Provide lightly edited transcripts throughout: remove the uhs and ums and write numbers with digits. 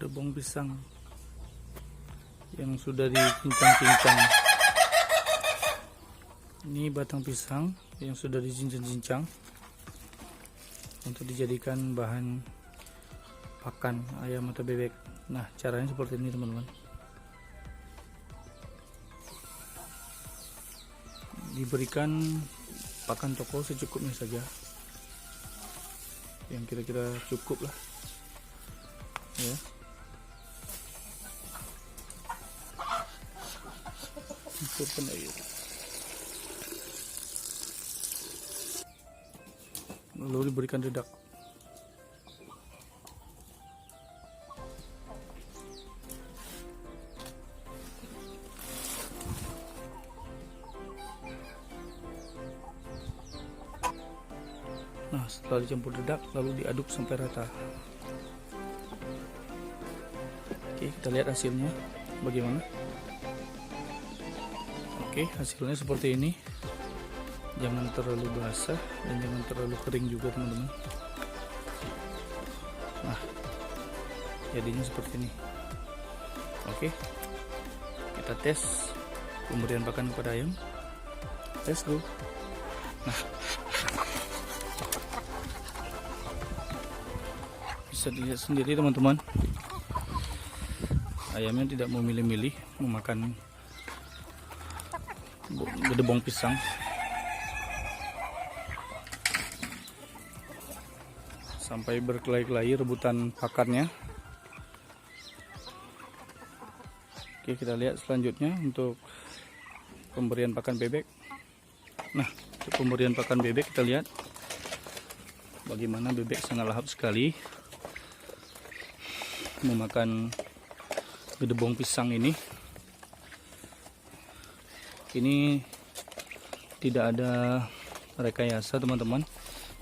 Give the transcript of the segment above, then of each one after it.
gedebong pisang yang sudah dicincang-cincang. Ini batang pisang yang sudah dicincang-cincang untuk dijadikan bahan pakan ayam atau bebek. Nah, caranya seperti ini teman-teman. Diberikan pakan toko secukupnya saja, yang kira-kira cukup lah ya. Masukkan air, lalu diberikan dedak. Nah, setelah dicampur dedak lalu diaduk sampai rata. Oke, kita lihat hasilnya bagaimana. Oke, hasilnya seperti ini. Jangan terlalu basah dan jangan terlalu kering juga teman-teman. Nah, jadinya seperti ini. Oke, kita tes pemberian pakan kepada ayam. Let's go. Nah, bisa dilihat sendiri teman-teman, ayamnya tidak mau milih-milih memakan gedebong pisang. Sampai berkelahi-kelahi rebutan pakannya. Oke, kita lihat selanjutnya untuk pemberian pakan bebek. Nah, untuk pemberian pakan bebek kita lihat bagaimana bebek sangat lahap sekali memakan gedebong pisang ini. Ini tidak ada rekayasa teman-teman,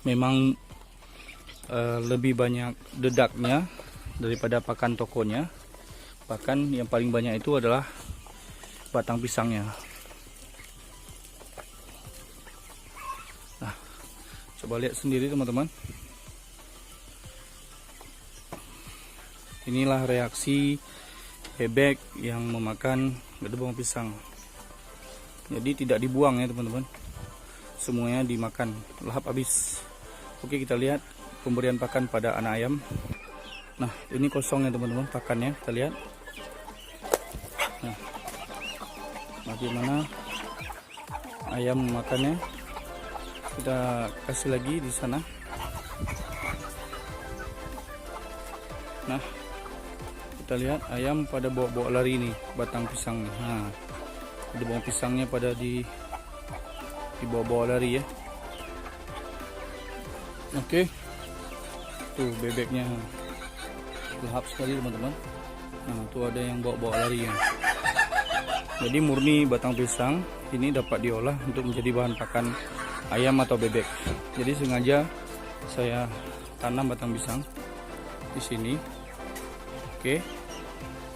memang lebih banyak dedaknya daripada pakan tokonya. Bahkan yang paling banyak itu adalah batang pisangnya. Nah, coba lihat sendiri teman-teman. Inilah reaksi bebek yang memakan gedebong pisang. Jadi tidak dibuang ya teman-teman, semuanya dimakan, lahap habis. Oke, kita lihat pemberian pakan pada anak ayam. Nah, ini kosong ya teman-teman pakannya, kita lihat. Nah, bagaimana ayam memakannya. Kita kasih lagi di sana. Nah, kita lihat ayam pada bawa-bawa lari nih batang pisang. Nah, gedebong pisangnya pada dibawa-bawa lari ya. Oke, tuh bebeknya lahap sekali teman-teman. Nah, tuh ada yang bawa-bawa lari ya. Jadi murni batang pisang ini dapat diolah untuk menjadi bahan pakan ayam atau bebek. Jadi sengaja saya tanam batang pisang di sini. Oke,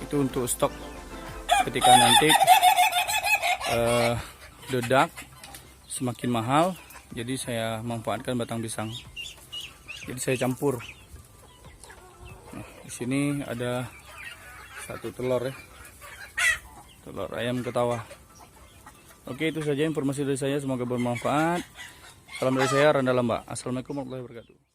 itu untuk stok ketika nanti dedak semakin mahal. Jadi saya manfaatkan batang pisang. Jadi saya campur. Nah, di sini ada satu telur ya, telur ayam ketawa. Oke, itu saja informasi dari saya, semoga bermanfaat. Salam dari saya, Randa Lamba. Assalamualaikum warahmatullahi wabarakatuh.